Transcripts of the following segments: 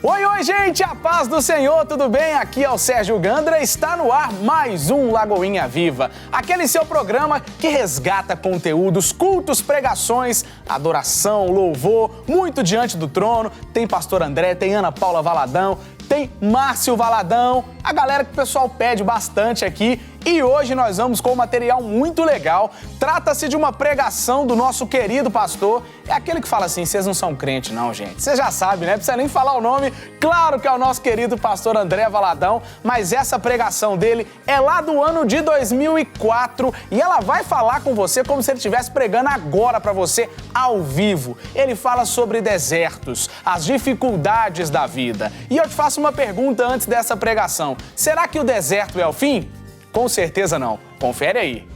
Oi, oi, gente! A paz do Senhor, tudo bem? Aqui é o Sérgio Gandra, está no ar mais um Lagoinha Viva, aquele seu programa que resgata conteúdos, cultos, pregações, adoração, louvor, muito diante do trono. Tem Pastor André, tem Ana Paula Valadão, tem Márcio Valadão, a galera que o pessoal pede bastante aqui. E hoje nós vamos com um material muito legal. Trata-se de uma pregação do nosso querido pastor. É aquele que fala assim, vocês não são crente não, gente. Você já sabe, né? Não precisa nem falar o nome. Claro que é o nosso querido pastor André Valadão. Mas essa pregação dele é lá do ano de 2004. E ela vai falar com você como se ele estivesse pregando agora para você, ao vivo. Ele fala sobre desertos, as dificuldades da vida. E eu te faço uma pergunta antes dessa pregação. Será que o deserto é o fim? Com certeza não. Confere aí.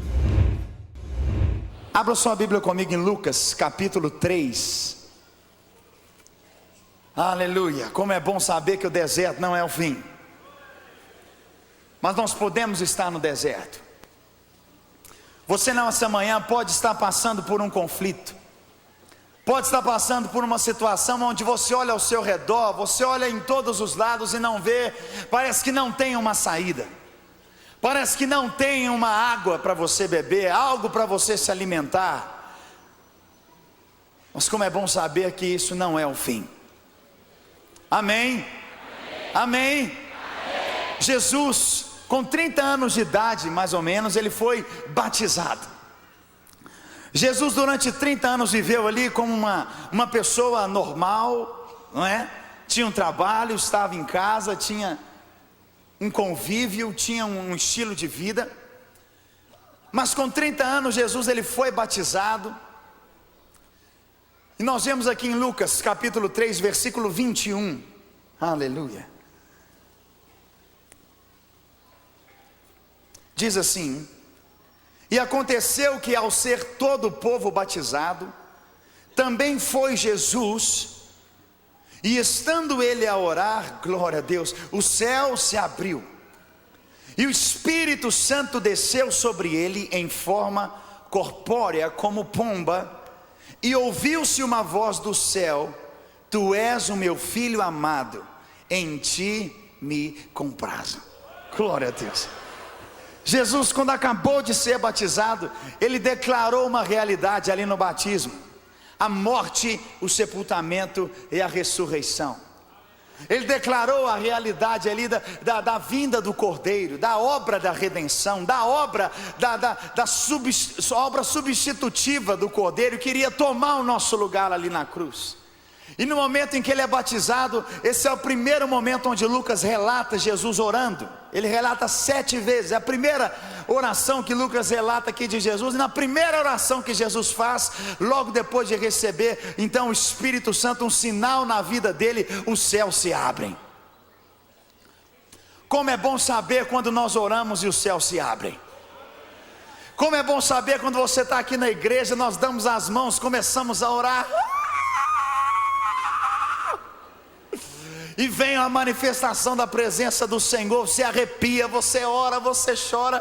Abra sua Bíblia comigo em Lucas, capítulo 3. Aleluia. Como é bom saber que o deserto não é o fim. Mas nós podemos estar no deserto. Você nessa manhã pode estar passando por um conflito. Pode estar passando por uma situação onde você olha ao seu redor, você olha em todos os lados e não vê, parece que não tem uma saída. Parece que não tem uma água para você beber, algo para você se alimentar. Mas como é bom saber que isso não é o fim. Amém? Amém? Amém? Jesus, com 30 anos de idade, mais ou menos, ele foi batizado. Jesus durante 30 anos viveu ali como uma pessoa normal, não é? Tinha um trabalho, estava em casa, tinha um convívio, tinha um estilo de vida. Mas com 30 anos Jesus ele foi batizado. E nós vemos aqui em Lucas capítulo 3 versículo 21. Aleluia. Diz assim: e aconteceu que ao ser todo o povo batizado, também foi Jesus. E estando ele a orar, glória a Deus, o céu se abriu, e o Espírito Santo desceu sobre ele em forma corpórea como pomba, e ouviu-se uma voz do céu: tu és o meu filho amado, em ti me comprazo. Glória a Deus. Jesus, quando acabou de ser batizado, ele declarou uma realidade ali no batismo: a morte, o sepultamento e a ressurreição. Ele declarou a realidade ali da vinda do Cordeiro, da obra da redenção, da obra obra substitutiva do Cordeiro, que iria tomar o nosso lugar ali na cruz. E no momento em que ele é batizado, esse é o primeiro momento onde Lucas relata Jesus orando. Ele relata 7 vezes, é a primeira oração que Lucas relata aqui de Jesus. E na primeira oração que Jesus faz, logo depois de receber então o Espírito Santo, um sinal na vida dele, os céus se abrem. Como é bom saber quando nós oramos e os céus se abrem. Como é bom saber quando você está aqui na igreja, nós damos as mãos, começamos a orar, e vem a manifestação da presença do Senhor. Você arrepia, você ora, você chora,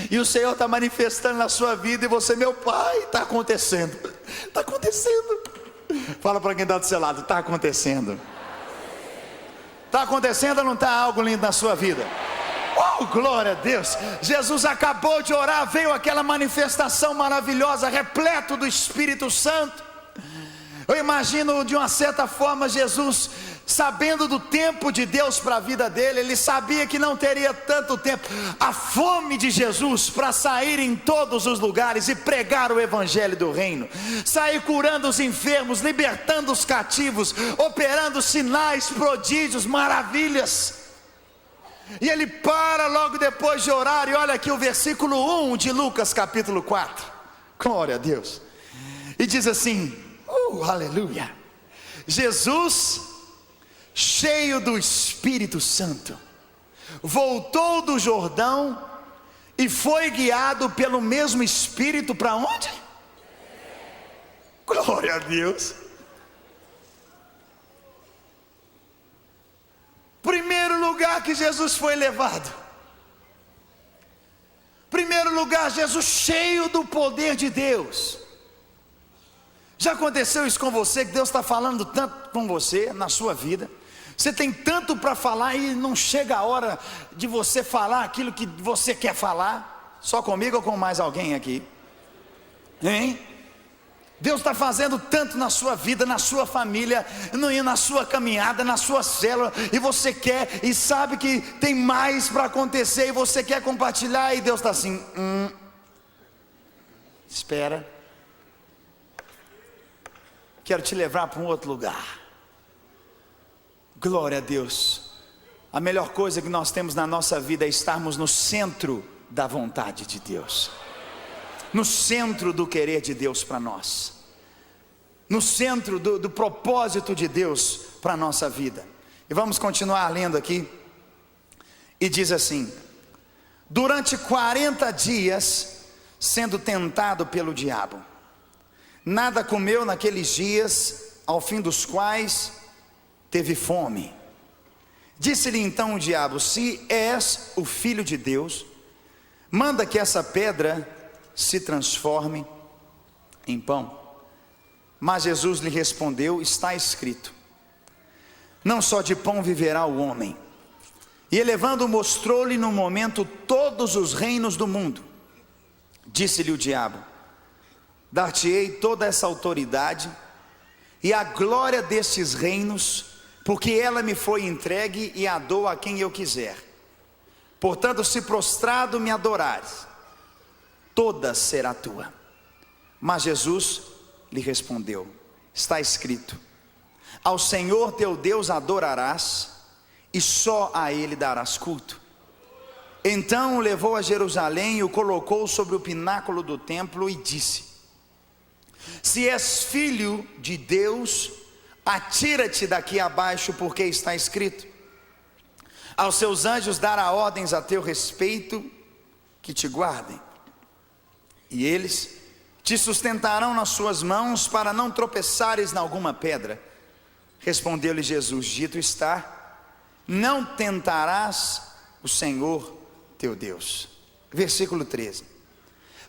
e o Senhor está manifestando na sua vida. E você: meu Pai, está acontecendo, está acontecendo. Fala para quem está do seu lado: está acontecendo. Está acontecendo ou não está algo lindo na sua vida? Oh, glória a Deus. Jesus acabou de orar, veio aquela manifestação maravilhosa, repleto do Espírito Santo. Eu imagino, de uma certa forma, Jesus, sabendo do tempo de Deus para a vida dele, ele sabia que não teria tanto tempo. A fome de Jesus para sair em todos os lugares e pregar o evangelho do reino, sair curando os enfermos, libertando os cativos, operando sinais, prodígios, maravilhas. E ele para logo depois de orar, e olha aqui o versículo 1 de Lucas capítulo 4, glória a Deus, e diz assim: aleluia. Jesus, cheio do Espírito Santo, voltou do Jordão e foi guiado pelo mesmo Espírito para onde? Glória a Deus. Primeiro lugar que Jesus foi levado. Primeiro lugar, Jesus cheio do poder de Deus. Já aconteceu isso com você, que Deus está falando tanto com você na sua vida? Você tem tanto para falar e não chega a hora de você falar aquilo que você quer falar? Só comigo ou com mais alguém aqui? Hein? Deus está fazendo tanto na sua vida, na sua família, na sua caminhada, na sua célula, e você quer, e sabe que tem mais para acontecer, e você quer compartilhar, e Deus está assim, espera, quero te levar para um outro lugar. Glória a Deus. A melhor coisa que nós temos na nossa vida é estarmos no centro da vontade de Deus, no centro do querer de Deus para nós, no centro do propósito de Deus para a nossa vida. E vamos continuar lendo aqui. E diz assim: durante 40 dias sendo tentado pelo diabo, nada comeu naqueles dias, ao fim dos quais teve fome. Disse-lhe então o diabo: se és o filho de Deus, manda que essa pedra se transforme em pão. Mas Jesus lhe respondeu: está escrito, não só de pão viverá o homem. E elevando, mostrou-lhe no momento todos os reinos do mundo. Disse-lhe o diabo: dar-te-ei toda essa autoridade e a glória destes reinos, porque ela me foi entregue e a dou a quem eu quiser. Portanto, se prostrado me adorares, toda será tua. Mas Jesus lhe respondeu: está escrito, ao Senhor teu Deus adorarás, e só a Ele darás culto. Então o levou a Jerusalém e o colocou sobre o pináculo do templo e disse: se és filho de Deus, atira-te daqui abaixo, porque está escrito, aos seus anjos dará ordens a teu respeito, que te guardem, e eles te sustentarão nas suas mãos, para não tropeçares em alguma pedra. Respondeu-lhe Jesus: dito está, não tentarás o Senhor teu Deus. Versículo 13.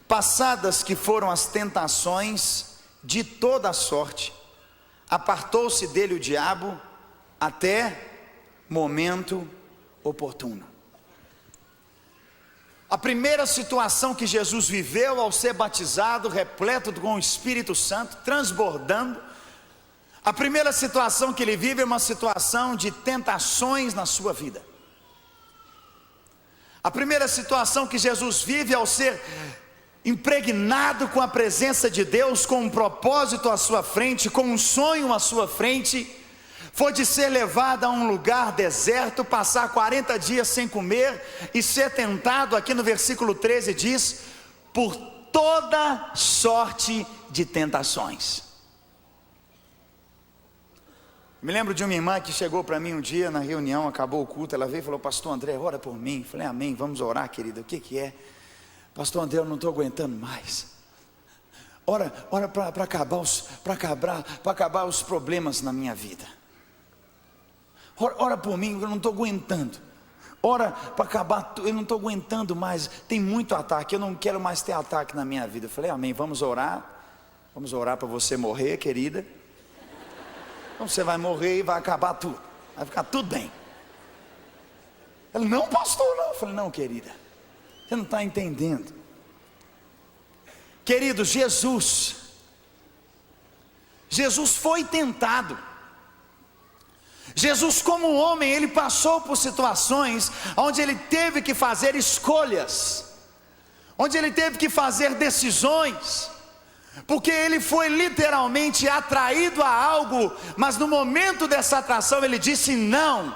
Passadas que foram as tentações de toda a sorte, apartou-se dele o diabo até momento oportuno. A primeira situação que Jesus viveu ao ser batizado, repleto com o Espírito Santo, transbordando, a primeira situação que ele vive é uma situação de tentações na sua vida. A primeira situação que Jesus vive ao ser impregnado com a presença de Deus, com um propósito à sua frente, com um sonho à sua frente, foi de ser levado a um lugar deserto, passar 40 dias sem comer e ser tentado. Aqui no versículo 13 diz: por toda sorte de tentações. Me lembro de uma irmã que chegou para mim um dia na reunião, acabou o culto, ela veio e falou: pastor André, ora por mim. Falei: amém, vamos orar, querida. O que é? Pastor André, eu não estou aguentando mais. Ora para acabar os problemas na minha vida. Ora por mim, eu não estou aguentando. Ora para acabar, eu não estou aguentando mais. Tem muito ataque, eu não quero mais ter ataque na minha vida. Eu falei: amém, vamos orar. Vamos orar para você morrer, querida. Então você vai morrer e vai acabar tudo. Vai ficar tudo bem. Ela: não, pastor, não. Eu falei: não, querida, você não está entendendo. Querido, Jesus foi tentado. Jesus, como homem, ele passou por situações onde ele teve que fazer escolhas, onde ele teve que fazer decisões, porque ele foi literalmente atraído a algo, mas no momento dessa atração ele disse não.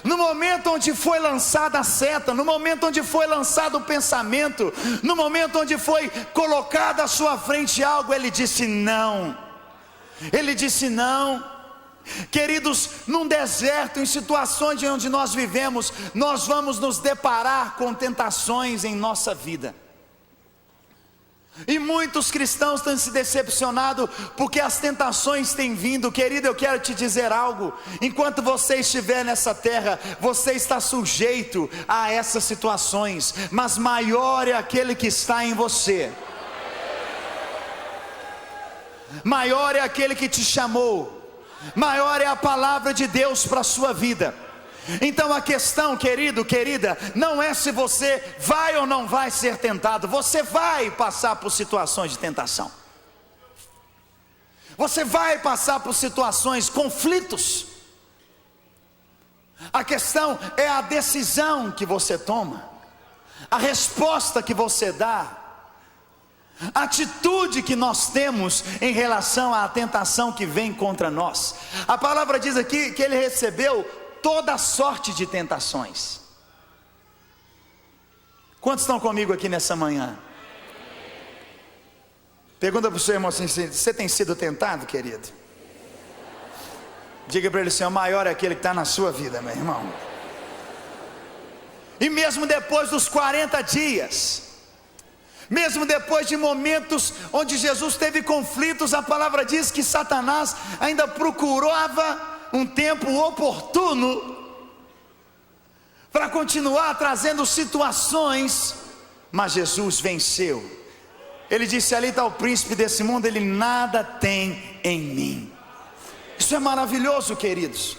No momento onde foi lançada a seta, no momento onde foi lançado o pensamento, no momento onde foi colocado à sua frente algo, ele disse não. Ele disse não. Queridos, num deserto, em situações onde nós vivemos, nós vamos nos deparar com tentações em nossa vida. E muitos cristãos têm se decepcionado porque as tentações têm vindo. Querido, eu quero te dizer algo: enquanto você estiver nessa terra, você está sujeito a essas situações, mas maior é aquele que está em você. maior é aquele que te chamou, maior é a palavra de Deus para a sua vida. Então a questão, querido, querida, não é se você vai ou não vai ser tentado. Você vai passar por situações de tentação, você vai passar por situações, conflitos. A questão é a decisão que você toma, a resposta que você dá, a atitude que nós temos em relação à tentação que vem contra nós. A palavra diz aqui que ele recebeu toda sorte de tentações. Quantos estão comigo aqui nessa manhã? Pergunta para o seu irmão assim: você tem sido tentado, querido? Diga para ele assim: o maior é aquele que está na sua vida, meu irmão. E mesmo depois dos 40 dias, mesmo depois de momentos onde Jesus teve conflitos, a palavra diz que Satanás ainda procurava um tempo oportuno para continuar trazendo situações, mas Jesus venceu. Ele disse: ali está o príncipe desse mundo, ele nada tem em mim. Isso é maravilhoso, queridos.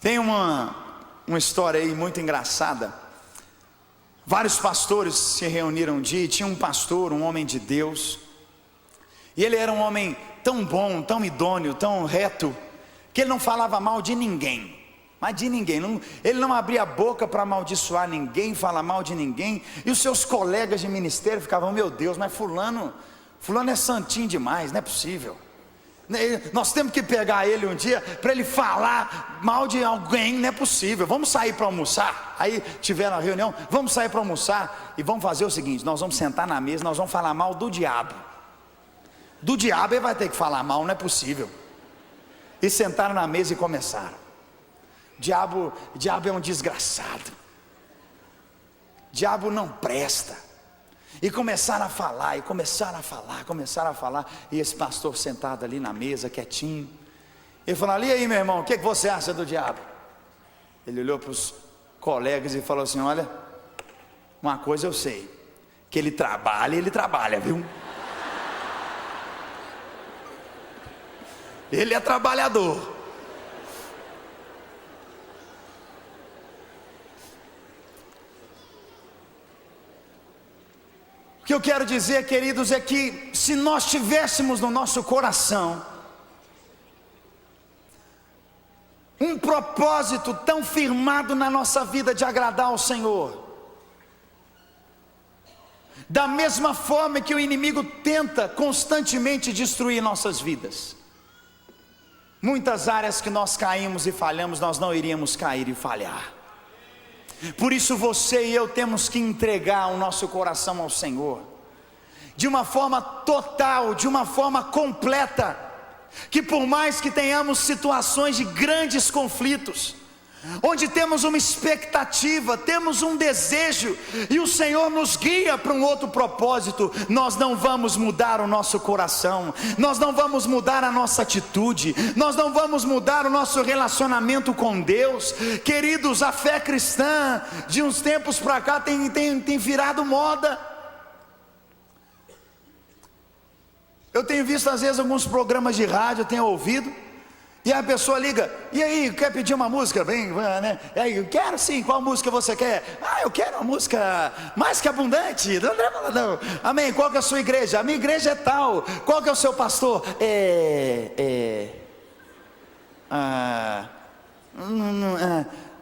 Tem uma história aí muito engraçada. Vários pastores se reuniram um dia, e tinha um pastor, um homem de Deus, e ele era um homem tão bom, tão idôneo, tão reto, que ele não falava mal de ninguém, mas de ninguém, ele não abria a boca para amaldiçoar ninguém, falar mal de ninguém. E os seus colegas de ministério ficavam: meu Deus, mas fulano é santinho demais, não é possível. Nós temos que pegar ele um dia para ele falar mal de alguém, não é possível. Vamos sair para almoçar. Aí tiveram a reunião: vamos sair para almoçar e vamos fazer o seguinte, nós vamos sentar na mesa, nós vamos falar mal do diabo. Do diabo ele vai ter que falar mal, não é possível. E sentaram na mesa e começaram: diabo é um desgraçado, diabo não presta. E começaram a falar, e esse pastor sentado ali na mesa, quietinho, ele falou: e aí, meu irmão, o que você acha do diabo? Ele olhou para os colegas e falou assim: olha, uma coisa eu sei, que ele trabalha, viu? Ele é trabalhador. O que eu quero dizer, queridos, é que se nós tivéssemos no nosso coração um propósito tão firmado na nossa vida de agradar ao Senhor, da mesma forma que o inimigo tenta constantemente destruir nossas vidas, muitas áreas que nós caímos e falhamos, nós não iríamos cair e falhar. Por isso você e eu temos que entregar o nosso coração ao Senhor, de uma forma total, de uma forma completa, que por mais que tenhamos situações de grandes conflitos, onde temos uma expectativa, temos um desejo, e o Senhor nos guia para um outro propósito, nós não vamos mudar o nosso coração, nós não vamos mudar a nossa atitude, nós não vamos mudar o nosso relacionamento com Deus. Queridos, a fé cristã de uns tempos para cá tem virado moda. Eu tenho visto às vezes alguns programas de rádio, eu tenho ouvido, e a pessoa liga: e aí, quer pedir uma música? Bem, né? E aí, quero sim, qual música você quer? Eu quero uma música mais que abundante. Não. Amém, qual que é a sua igreja? A minha igreja é tal. Qual que é o seu pastor?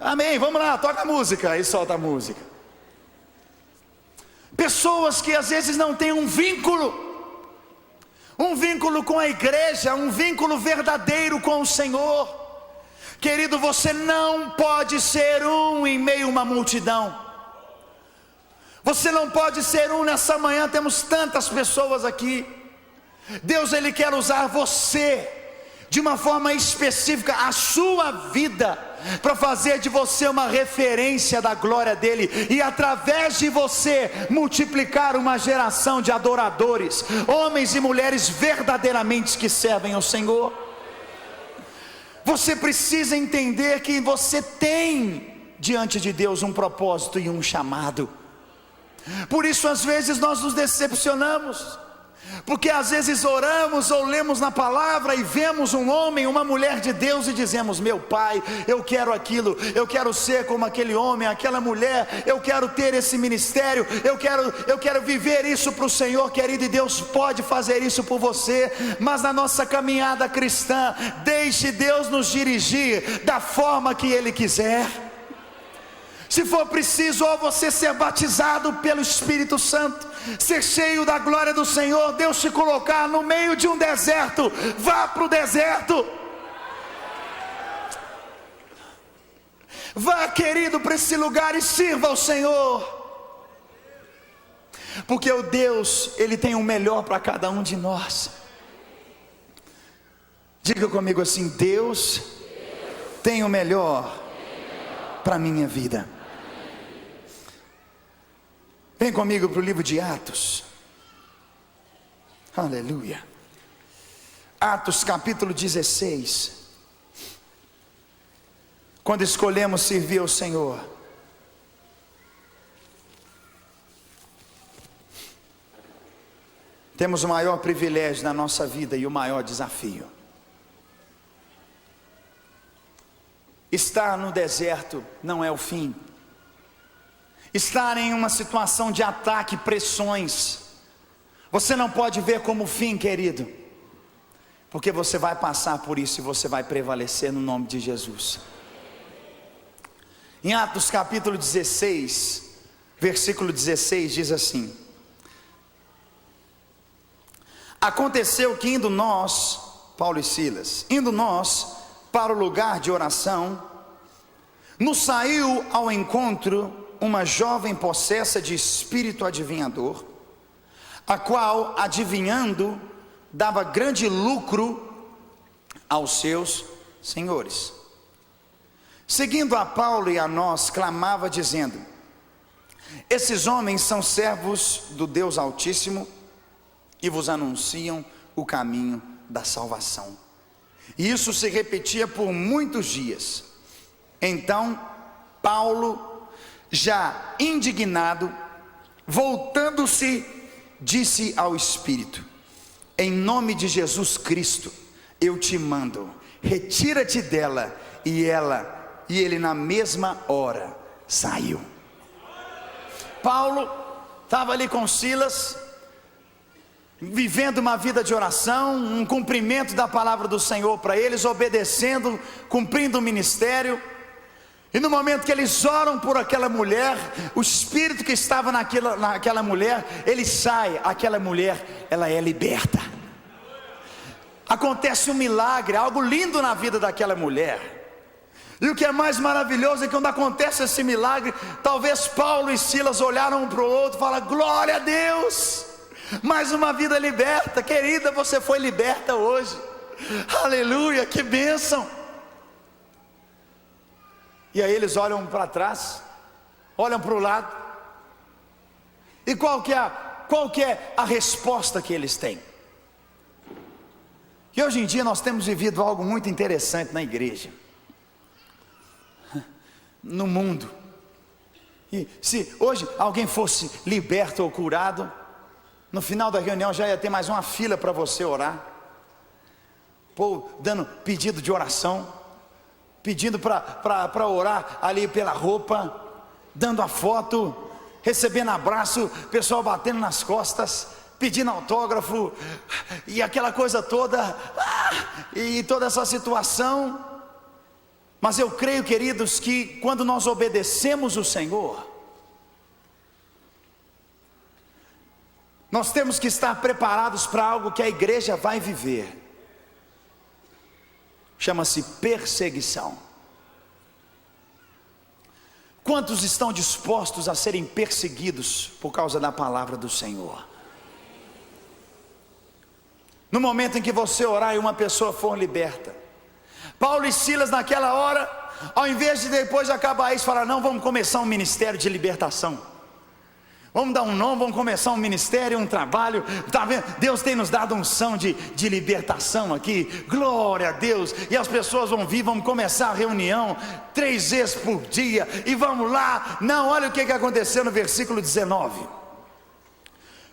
Amém, vamos lá, toca a música. E solta a música. Pessoas que às vezes não têm um vínculo com a igreja, um vínculo verdadeiro com o Senhor. Querido, você não pode ser um em meio a uma multidão. Você não pode ser um. Nessa manhã temos tantas pessoas aqui. Deus, Ele quer usar você de uma forma específica, a sua vida, para fazer de você uma referência da glória dEle, e através de você multiplicar uma geração de adoradores, homens e mulheres verdadeiramente que servem ao Senhor. Você precisa entender que você tem diante de Deus um propósito e um chamado. Por isso às vezes nós nos decepcionamos, Porque às vezes oramos ou lemos na palavra e vemos um homem, uma mulher de Deus e dizemos: meu pai, eu quero aquilo, eu quero ser como aquele homem, aquela mulher, eu quero ter esse ministério, eu quero viver isso para o Senhor, querido. E Deus pode fazer isso por você, mas na nossa caminhada cristã, deixe Deus nos dirigir da forma que Ele quiser. Se for preciso, ou você ser batizado pelo Espírito Santo, ser cheio da glória do Senhor, Deus te colocar no meio de um deserto, vá para o deserto. Vá, querido, para esse lugar e sirva ao Senhor. Porque o Deus, Ele tem o melhor para cada um de nós. Diga comigo assim: Deus tem o melhor para a minha vida. Vem comigo para o livro de Atos. Aleluia. Atos capítulo 16. Quando escolhemos servir ao Senhor, temos o maior privilégio na nossa vida e o maior desafio. Estar no deserto não é o fim. Estar em uma situação de ataque, pressões, você não pode ver como fim, querido, porque você vai passar por isso e você vai prevalecer no nome de Jesus. Em Atos capítulo 16, versículo 16 diz assim: aconteceu que indo nós, Paulo e Silas, indo nós para o lugar de oração, nos saiu ao encontro uma jovem possessa de espírito adivinhador, a qual, adivinhando, dava grande lucro aos seus senhores. Seguindo a Paulo e a nós, clamava dizendo: esses homens são servos do Deus Altíssimo e vos anunciam o caminho da salvação. E isso se repetia por muitos dias. Então Paulo, já indignado, voltando-se, disse ao Espírito: em nome de Jesus Cristo, eu te mando, retira-te dela. E ele na mesma hora saiu. Paulo estava ali com Silas, vivendo uma vida de oração, um cumprimento da palavra do Senhor para eles, obedecendo, cumprindo o ministério. E no momento que eles oram por aquela mulher, o espírito que estava naquela mulher, ele sai, aquela mulher, ela é liberta. Acontece um milagre, algo lindo na vida daquela mulher. E o que é mais maravilhoso é que quando acontece esse milagre, talvez Paulo e Silas olharam um para o outro e falaram: glória a Deus, mais uma vida liberta. Querida, você foi liberta hoje, aleluia, que bênção. E aí eles olham para trás, olham para o lado, e qual que é a resposta que eles têm? E hoje em dia nós temos vivido algo muito interessante na igreja, no mundo. E se hoje alguém fosse liberto ou curado, no final da reunião já ia ter mais uma fila para você orar, dando pedido de oração, pedindo para orar ali pela roupa, dando a foto, recebendo abraço, pessoal batendo nas costas, pedindo autógrafo, e aquela coisa toda, e toda essa situação. Mas eu creio, queridos, que quando nós obedecemos o Senhor, nós temos que estar preparados para algo que a igreja vai viver. Chama-se perseguição. Quantos estão dispostos a serem perseguidos por causa da palavra do Senhor? No momento em que você orar e uma pessoa for liberta, Paulo e Silas naquela hora, ao invés de depois de acabar isso falar: não, vamos começar um ministério de libertação, vamos dar um nome, vamos começar um ministério, um trabalho, está vendo? Deus tem nos dado unção de libertação aqui, glória a Deus, e as pessoas vão vir, vamos começar a reunião 3 vezes por dia, e vamos lá. Não, olha o que aconteceu no versículo 19: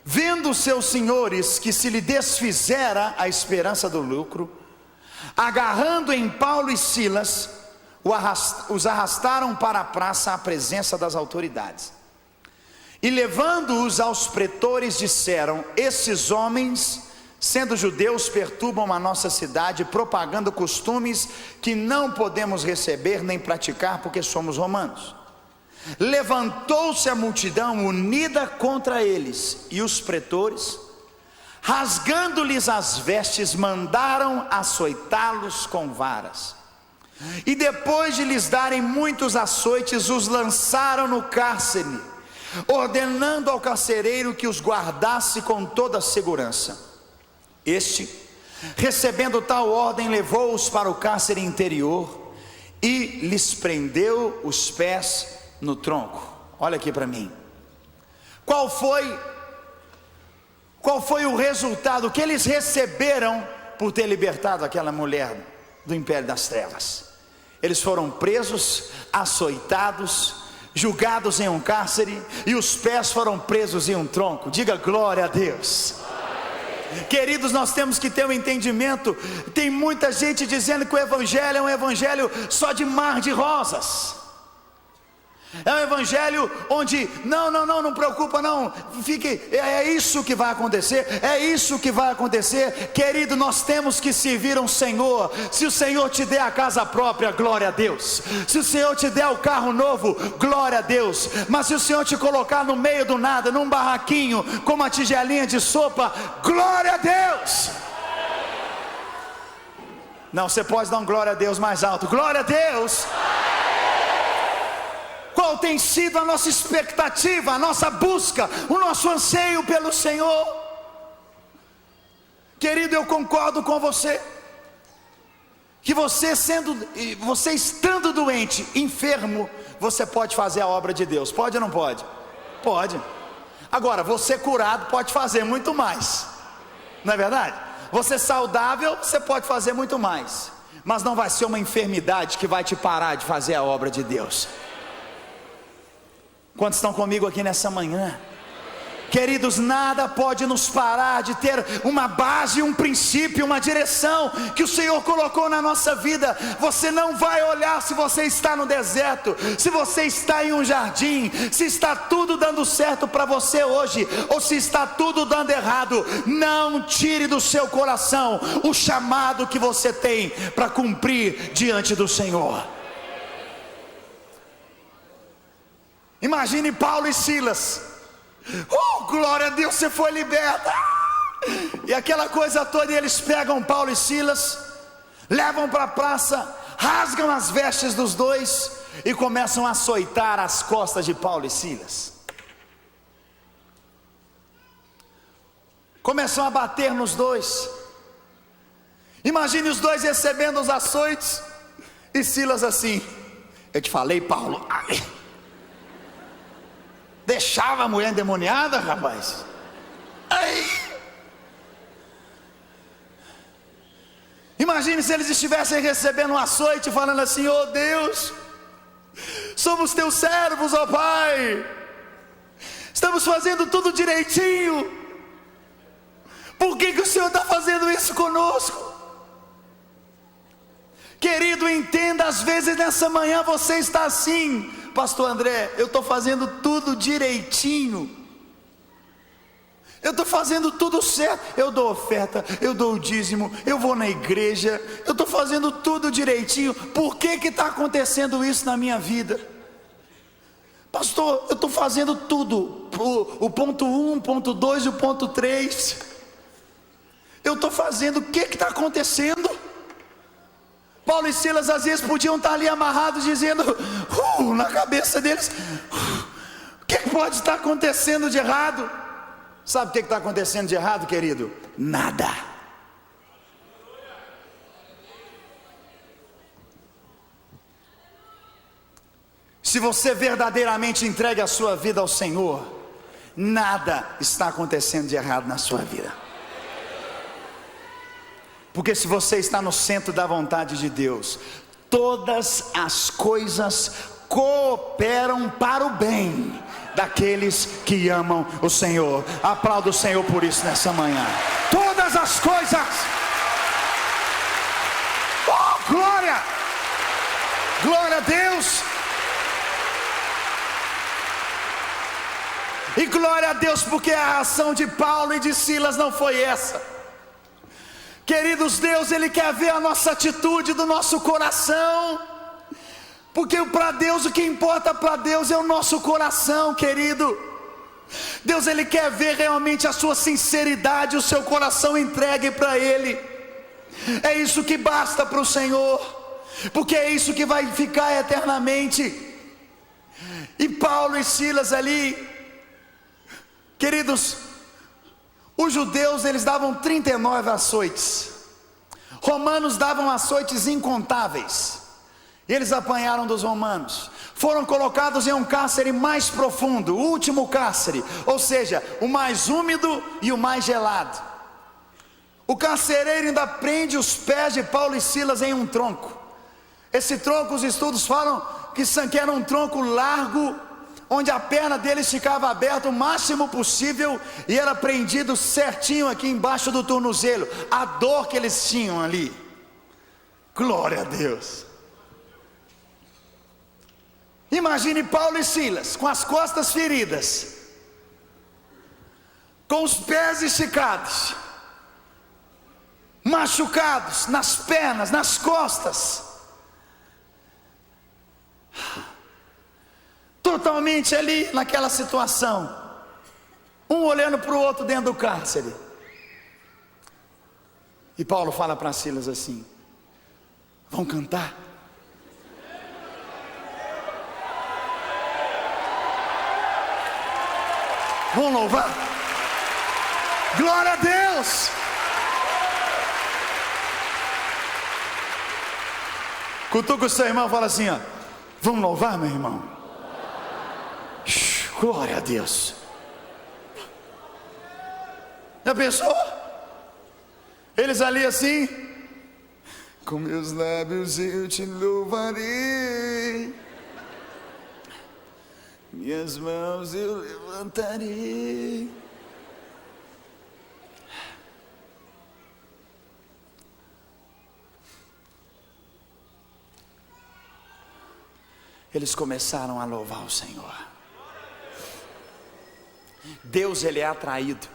vendo seus senhores que se lhe desfizera a esperança do lucro, agarrando em Paulo e Silas, os arrastaram para a praça à presença das autoridades. E levando-os aos pretores, disseram: esses homens, sendo judeus, perturbam a nossa cidade, propagando costumes que não podemos receber nem praticar, porque somos romanos. Levantou-se a multidão unida contra eles, e os pretores, rasgando-lhes as vestes, mandaram açoitá-los com varas. E depois de lhes darem muitos açoites, os lançaram no cárcere, ordenando ao carcereiro que os guardasse com toda a segurança. Este, recebendo tal ordem, levou-os para o cárcere interior e lhes prendeu os pés no tronco. Olha aqui para mim. Qual foi o resultado que eles receberam por ter libertado aquela mulher do império das trevas? Eles foram presos, açoitados, julgados em um cárcere, e os pés foram presos em um tronco. Diga glória a Deus. Queridos, nós temos que ter um entendimento. Tem muita gente dizendo que o evangelho é um evangelho só de mar de rosas. É um evangelho onde não preocupa não, fique, é isso que vai acontecer, é isso que vai acontecer. Querido, nós temos que servir um Senhor. Se o Senhor te der a casa própria, glória a Deus. Se o Senhor te der o carro novo, glória a Deus. Mas se o Senhor te colocar no meio do nada, num barraquinho, com uma tigelinha de sopa, glória a Deus. Não, você pode dar um glória a Deus mais alto. Glória a Deus. Qual tem sido a nossa expectativa, a nossa busca, o nosso anseio pelo Senhor? Querido, eu concordo com você, que você estando doente, enfermo, você pode fazer a obra de Deus. Pode ou não pode? Pode. Agora, você curado pode fazer muito mais, não é verdade? Você saudável, você pode fazer muito mais, mas não vai ser uma enfermidade que vai te parar de fazer a obra de Deus. Quantos estão comigo aqui nessa manhã? Queridos, nada pode nos parar de ter uma base, um princípio, uma direção que o Senhor colocou na nossa vida. Você não vai olhar se você está no deserto, se você está em um jardim, se está tudo dando certo para você hoje, ou se está tudo dando errado. Não tire do seu coração o chamado que você tem para cumprir diante do Senhor. Imagine Paulo e Silas. Glória a Deus, você foi liberta. E aquela coisa toda, e eles pegam Paulo e Silas, levam para a praça, rasgam as vestes dos dois e começam a açoitar as costas de Paulo e Silas. Começam a bater nos dois. Imagine os dois recebendo os açoites e Silas assim: eu te falei, Paulo. Deixava a mulher endemoniada, rapaz. Ai. Imagine se eles estivessem recebendo um açoite, falando assim: oh Deus, somos teus servos, ó Pai, estamos fazendo tudo direitinho, por que o Senhor está fazendo isso conosco? Querido, entenda, às vezes nessa manhã você está assim: pastor André, eu estou fazendo tudo direitinho, eu estou fazendo tudo certo, eu dou oferta, eu dou o dízimo, eu vou na igreja, eu estou fazendo tudo direitinho, por que está acontecendo isso na minha vida? Pastor, eu estou fazendo tudo, o ponto 1, o ponto 2 e o ponto 3, eu estou fazendo, o que está acontecendo? Paulo e Silas às vezes podiam estar ali amarrados, dizendo na cabeça deles: o que pode estar acontecendo de errado? Sabe o que está acontecendo de errado, querido? Nada. Se você verdadeiramente entregue a sua vida ao Senhor, nada está acontecendo de errado na sua vida. Porque se você está no centro da vontade de Deus, todas as coisas cooperam para o bem daqueles que amam o Senhor. Aplauda o Senhor por isso nessa manhã. Todas as coisas, oh glória, glória a Deus, e glória a Deus, porque a ação de Paulo e de Silas não foi essa. Queridos, Deus, Ele quer ver a nossa atitude do nosso coração, porque para Deus, o que importa para Deus é o nosso coração, querido. Deus, Ele quer ver realmente a sua sinceridade, o seu coração entregue para Ele. É isso que basta para o Senhor, porque é isso que vai ficar eternamente. E Paulo e Silas ali, queridos, os judeus eles davam 39 açoites, romanos davam açoites incontáveis, e eles apanharam dos romanos, foram colocados em um cárcere mais profundo, o último cárcere, ou seja, o mais úmido e o mais gelado. O carcereiro ainda prende os pés de Paulo e Silas em um tronco. Esse tronco, os estudos falam que era um tronco largo, onde a perna deles ficava aberta o máximo possível, e era prendido certinho aqui embaixo do tornozelo. A dor que eles tinham ali, glória a Deus. Imagine Paulo e Silas com as costas feridas, com os pés esticados, machucados nas pernas, nas costas, totalmente ali naquela situação, um olhando para o outro dentro do cárcere. E Paulo fala para Silas assim: vão cantar? Vão louvar? Glória a Deus! Cutuca o seu irmão e fala assim, ó: vamos louvar, meu irmão? Glória a Deus. Já pensou? Eles ali assim: com meus lábios eu te louvarei, minhas mãos eu levantarei. Eles começaram a louvar o Senhor. Deus, Ele é atraído.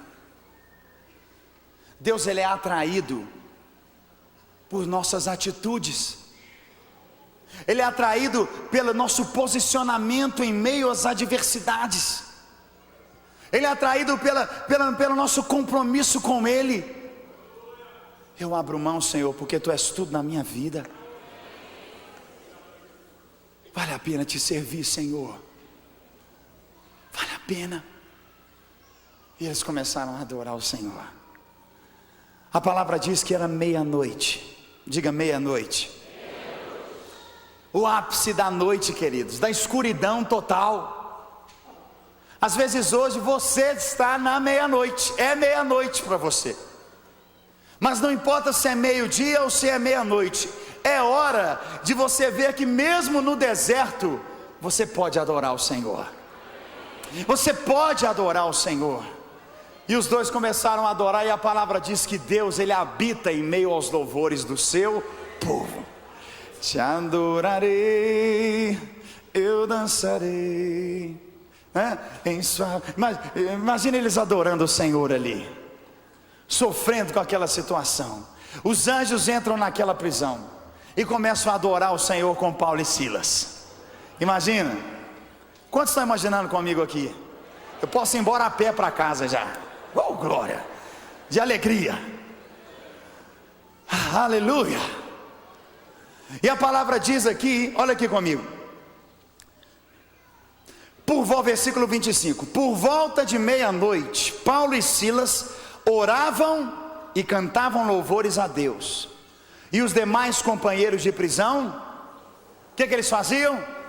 Deus, Ele é atraído por nossas atitudes. Ele é atraído pelo nosso posicionamento em meio às adversidades. Ele é atraído pelo nosso compromisso com Ele. Eu abro mão, Senhor, porque Tu és tudo na minha vida. Vale a pena Te servir, Senhor. Vale a pena. E eles começaram a adorar o Senhor. A palavra diz que era meia-noite. Diga meia-noite. O ápice da noite, queridos, da escuridão total. Às vezes hoje você está na meia-noite. É meia-noite para você. Mas não importa se é meio-dia ou se é meia-noite. É hora de você ver que mesmo no deserto você pode adorar o Senhor. Você pode adorar o Senhor. E os dois começaram a adorar, e a palavra diz que Deus, Ele habita em meio aos louvores do seu povo. Te adorarei, eu dançarei, em sua... Imagina eles adorando o Senhor ali, sofrendo com aquela situação. Os anjos entram naquela prisão e começam a adorar o Senhor com Paulo e Silas. Imagina. Quantos estão imaginando comigo aqui? Eu posso ir embora a pé para casa já. Oh, glória, de alegria. Aleluia. E a palavra diz aqui, olha aqui comigo, versículo 25: por volta de meia-noite, Paulo e Silas oravam e cantavam louvores a Deus. E os demais companheiros de prisão, o que eles faziam?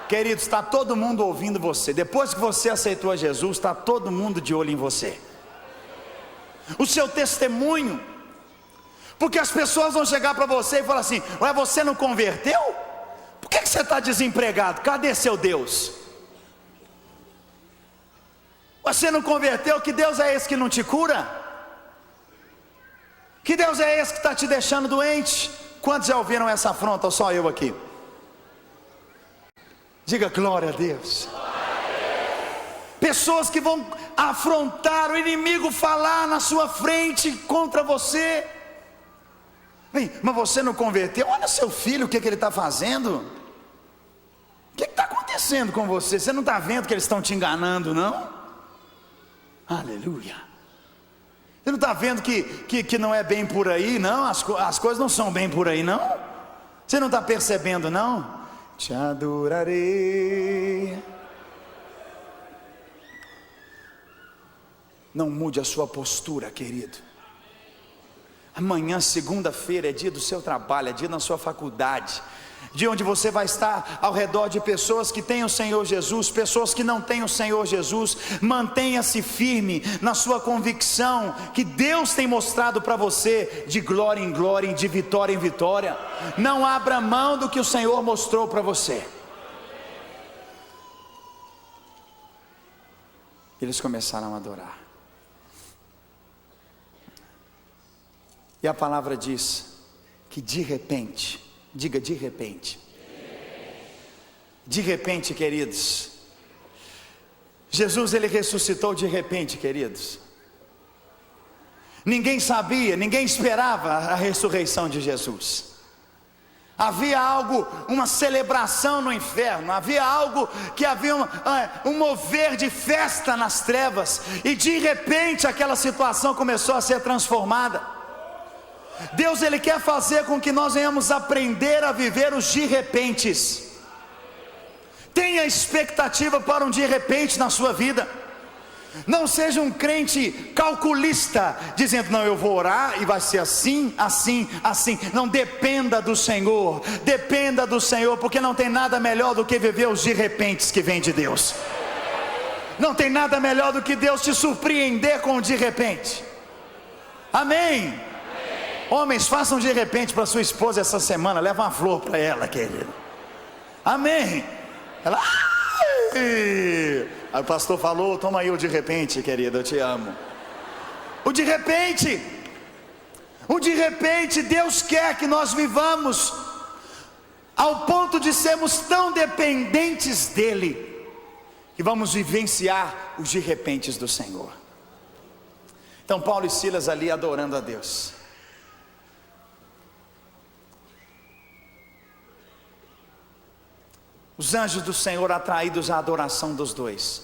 Queridos, está todo mundo ouvindo você. Depois que você aceitou a Jesus, está todo mundo de olho em você. O seu testemunho. Porque as pessoas vão chegar para você e falar assim: ué, você não converteu? Por que você está desempregado? Cadê seu Deus? Você não converteu? Que Deus é esse que não te cura? Que Deus é esse que está te deixando doente? Quantos já ouviram essa afronta ou só eu aqui? Diga glória a Deus. Pessoas que vão afrontar, o inimigo falar na sua frente contra você. Bem, mas você não converteu? Olha seu filho, o que ele está fazendo? O que está acontecendo com você? Você não está vendo que eles estão te enganando, não? Aleluia. Você não está vendo que não é bem por aí, não? As coisas não são bem por aí, não? Você não está percebendo, não? Te adorarei. Não mude a sua postura, querido. Amanhã, segunda-feira, é dia do seu trabalho, é dia na sua faculdade, dia onde você vai estar ao redor de pessoas que têm o Senhor Jesus, pessoas que não têm o Senhor Jesus. Mantenha-se firme na sua convicção que Deus tem mostrado para você, de glória em glória, de vitória em vitória. Não abra mão do que o Senhor mostrou para você. Eles começaram a adorar. E a palavra diz que de repente, diga de repente. De repente, queridos. Jesus, ele ressuscitou de repente, queridos. Ninguém sabia, ninguém esperava a ressurreição de Jesus. Havia algo, uma celebração no inferno, havia algo que havia um mover de festa nas trevas, e de repente aquela situação começou a ser transformada. Deus, ele quer fazer com que nós venhamos aprender a viver os de repentes. Tenha expectativa para um de repente na sua vida. Não seja um crente calculista, dizendo, não, eu vou orar e vai ser assim, assim, assim. Não, dependa do Senhor, porque não tem nada melhor do que viver os de repentes que vem de Deus. Não tem nada melhor do que Deus te surpreender com o de repente. Amém? Homens, façam de repente para sua esposa essa semana. Leva uma flor para ela, querido. Amém. Ela, aí o pastor falou, toma aí o de repente, querida, eu te amo. O de repente, Deus quer que nós vivamos ao ponto de sermos tão dependentes dEle, que vamos vivenciar os de repentes do Senhor. Então Paulo e Silas ali adorando a Deus. Os anjos do Senhor atraídos à adoração dos dois.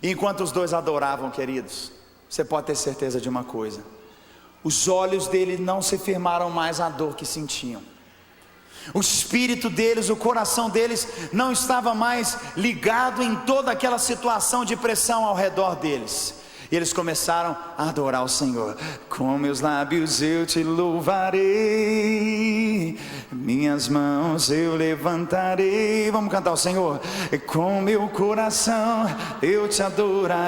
E enquanto os dois adoravam, queridos, você pode ter certeza de uma coisa: os olhos deles não se firmaram mais à dor que sentiam. O espírito deles, o coração deles não estava mais ligado em toda aquela situação de pressão ao redor deles. E eles começaram a adorar o Senhor. Com meus lábios eu te louvarei, minhas mãos eu levantarei. Vamos cantar o Senhor. Com meu coração eu te adorarei,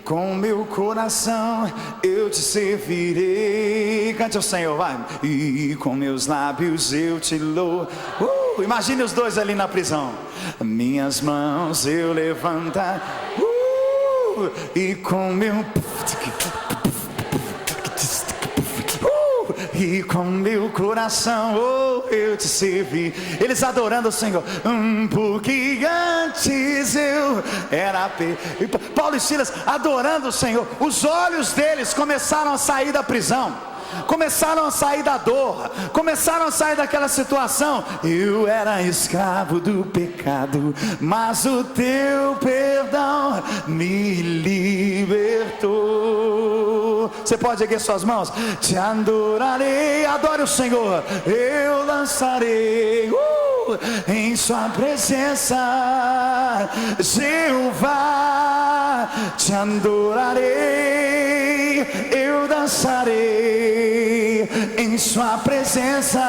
com meu coração eu te servirei. Cante ao Senhor, vai. E com meus lábios eu te louvarei. Imagine os dois ali na prisão. Minhas mãos eu levantarei, e com meu e com meu coração eu te servi. Eles adorando o Senhor, porque antes eu era Paulo e Silas adorando o Senhor. Os olhos deles começaram a sair da prisão, começaram a sair da dor, começaram a sair daquela situação. Eu era escravo do pecado, mas o teu perdão me libertou. Você pode erguer suas mãos. Te adorarei, adore o Senhor. Eu lançarei em sua presença, Jeová. Te adorarei, eu dançarei em sua presença,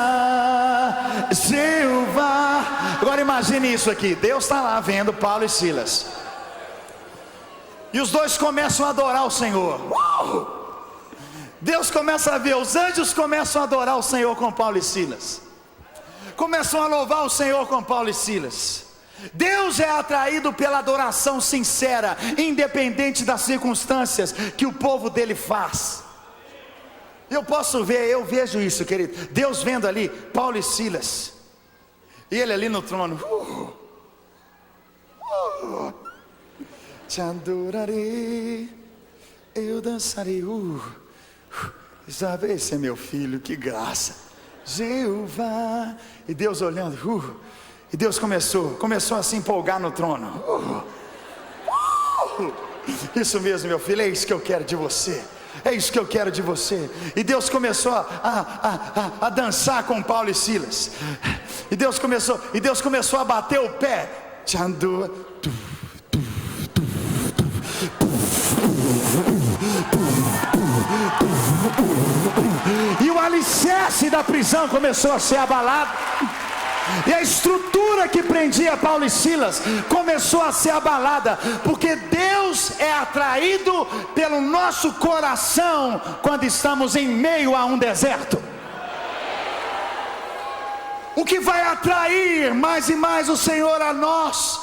Jeová. Agora imagine isso aqui. Deus está lá vendo Paulo e Silas, e os dois começam a adorar o Senhor. Deus começa a ver, os anjos começam a adorar o Senhor com Paulo e Silas. começam a louvar o Senhor com Paulo e Silas. Deus é atraído pela adoração sincera, independente das circunstâncias que o povo dele faz. Eu vejo isso, querido. Deus vendo ali Paulo e Silas, e ele ali no trono. Te adorarei, eu dançarei. Esse é meu filho, que graça. Jeová. E Deus olhando. E Deus começou a se empolgar no trono. Isso mesmo, meu filho, é isso que eu quero de você. É isso que eu quero de você. E Deus começou a dançar com Paulo e Silas. E Deus começou a bater o pé. E o alicerce da prisão começou a ser abalado. E a estrutura que prendia Paulo e Silas começou a ser abalada, porque Deus é atraído pelo nosso coração quando estamos em meio a um deserto. O que vai atrair mais e mais o Senhor a nós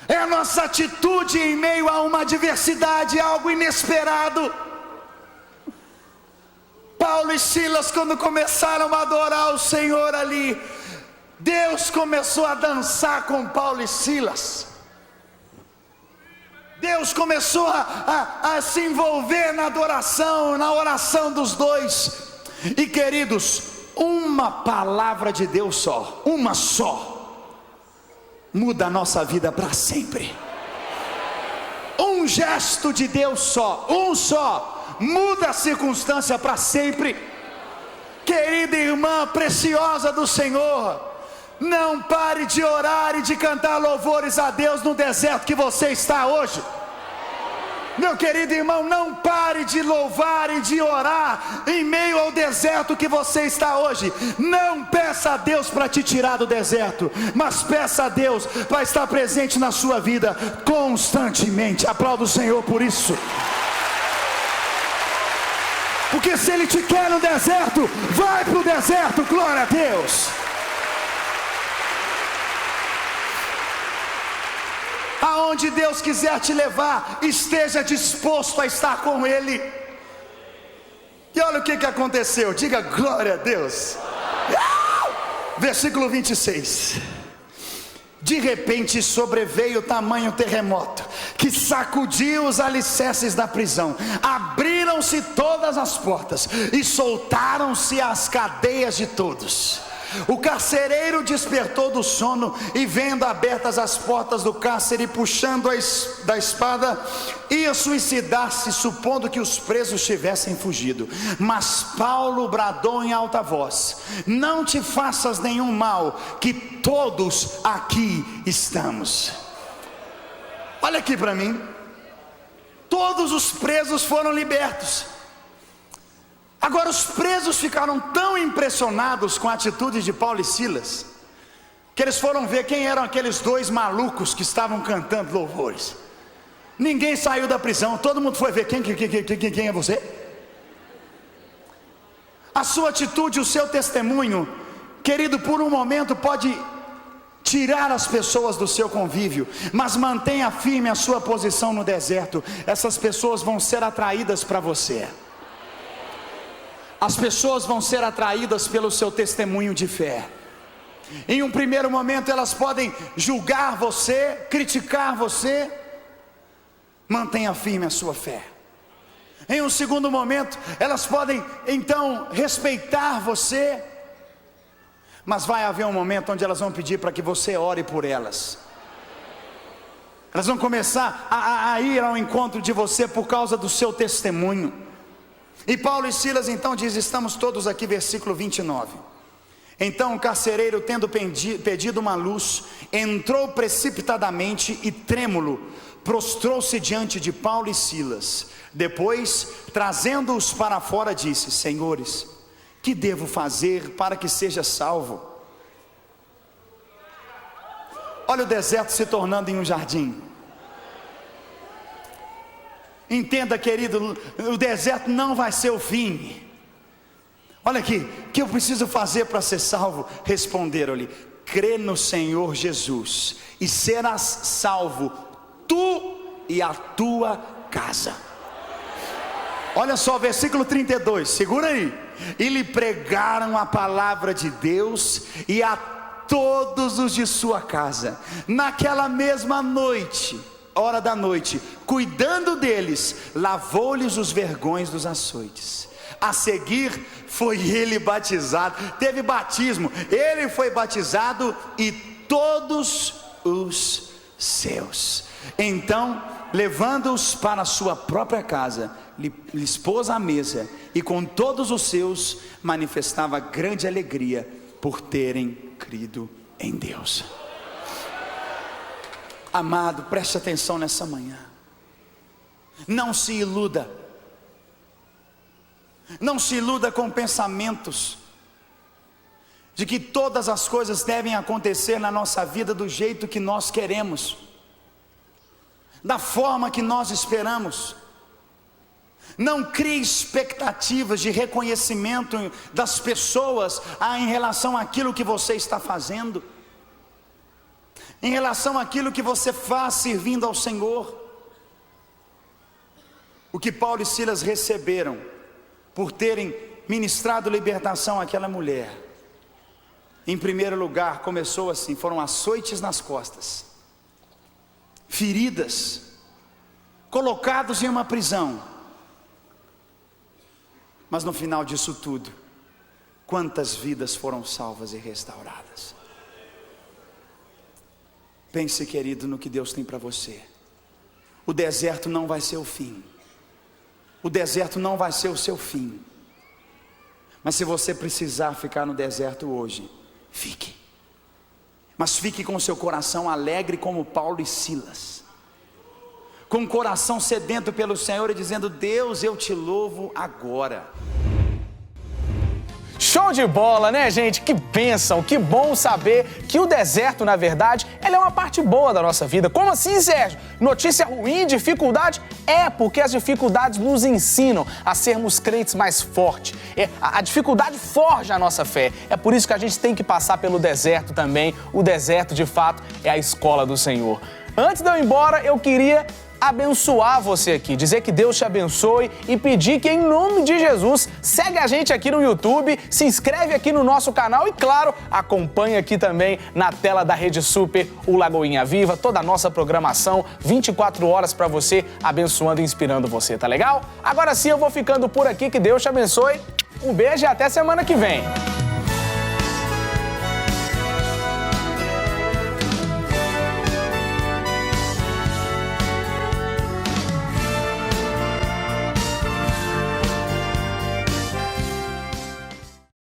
é a nossa atitude em meio a uma adversidade, algo inesperado. Paulo e Silas, quando começaram a adorar o Senhor ali, Deus começou a dançar com Paulo e Silas. Deus começou a se envolver na adoração, na oração dos dois. E queridos, uma palavra de Deus só, uma só, muda a nossa vida para sempre. Um gesto de Deus só, um só, muda a circunstância para sempre. Querida irmã preciosa do Senhor, não pare de orar e de cantar louvores a Deus no deserto que você está hoje. Meu querido irmão, não pare de louvar e de orar em meio ao deserto que você está hoje. Não peça a Deus para te tirar do deserto, mas peça a Deus para estar presente na sua vida constantemente. Aplauda o Senhor por isso. Porque se Ele te quer no deserto, vai para o deserto, glória a Deus. Aonde Deus quiser te levar, esteja disposto a estar com Ele. E olha o que aconteceu, diga glória a Deus. Versículo 26. De repente sobreveio tamanho terremoto, que sacudiu os alicerces da prisão. Abriram-se todas as portas, e soltaram-se as cadeias de todos. O carcereiro despertou do sono, e vendo abertas as portas do cárcere, puxando da espada, ia suicidar-se, supondo que os presos tivessem fugido. Mas Paulo bradou em alta voz: não te faças nenhum mal, que todos aqui estamos. Olha aqui para mim. Todos os presos foram libertos. Agora os presos ficaram tão impressionados com a atitude de Paulo e Silas, que eles foram ver quem eram aqueles dois malucos que estavam cantando louvores. Ninguém saiu da prisão, todo mundo foi ver quem é você? A sua atitude, o seu testemunho, querido, por um momento pode tirar as pessoas do seu convívio, mas mantenha firme a sua posição no deserto. Essas pessoas vão ser atraídas para você. As pessoas vão ser atraídas pelo seu testemunho de fé. Em um primeiro momento elas podem julgar você, criticar você. Mantenha firme a sua fé. Em um segundo momento elas podem então respeitar você, mas vai haver um momento onde elas vão pedir para que você ore por elas. Elas vão começar a ir ao encontro de você por causa do seu testemunho. E Paulo e Silas então diz, estamos todos aqui, versículo 29. Então o carcereiro, tendo pedido uma luz, entrou precipitadamente e trêmulo, prostrou-se diante de Paulo e Silas. Depois, trazendo-os para fora, disse: senhores, que devo fazer para que seja salvo? Olha o deserto se tornando em um jardim. Entenda, querido, o deserto não vai ser o fim. Olha aqui, o que eu preciso fazer para ser salvo? Responderam-lhe: crê no Senhor Jesus e serás salvo, tu e a tua casa. Olha só, versículo 32, segura aí. E lhe pregaram a palavra de Deus e a todos os de sua casa. Naquela mesma noite, hora da noite, cuidando deles, lavou-lhes os vergões dos açoites. A seguir foi ele batizado, teve batismo, ele foi batizado e todos os seus. Então, levando-os para a sua própria casa, lhes pôs à mesa, e com todos os seus manifestava grande alegria por terem crido em Deus. Amado, preste atenção nessa manhã. Não se iluda. Não se iluda com pensamentos de que todas as coisas devem acontecer na nossa vida do jeito que nós queremos, da forma que nós esperamos. Não crie expectativas de reconhecimento das pessoas em relação àquilo que você está fazendo, em relação àquilo que você faz servindo ao Senhor. O que Paulo e Silas receberam por terem ministrado libertação àquela mulher, em primeiro lugar, começou assim: foram açoites nas costas, feridas, colocados em uma prisão. Mas no final disso tudo, quantas vidas foram salvas e restauradas? Pense, querido, no que Deus tem para você. O deserto não vai ser o fim. O deserto não vai ser o seu fim. Mas se você precisar ficar no deserto hoje, fique. Mas fique com o seu coração alegre como Paulo e Silas, com o coração sedento pelo Senhor e dizendo: Deus, eu te louvo agora. Show de bola, né, gente? Que bênção, que bom saber que o deserto, na verdade, ele é uma parte boa da nossa vida. Como assim, Sérgio? Notícia ruim, dificuldade? É, porque as dificuldades nos ensinam a sermos crentes mais fortes. A dificuldade forja a nossa fé. É por isso que a gente tem que passar pelo deserto também. O deserto, de fato, é a escola do Senhor. Antes de eu ir embora, eu queria abençoar você aqui, dizer que Deus te abençoe e pedir que, em nome de Jesus, segue a gente aqui no YouTube, se inscreve aqui no nosso canal e, claro, acompanha aqui também na tela da Rede Super o Lagoinha Viva, toda a nossa programação, 24 horas para você, abençoando e inspirando você, tá legal? Agora sim, eu vou ficando por aqui, que Deus te abençoe, um beijo e até semana que vem.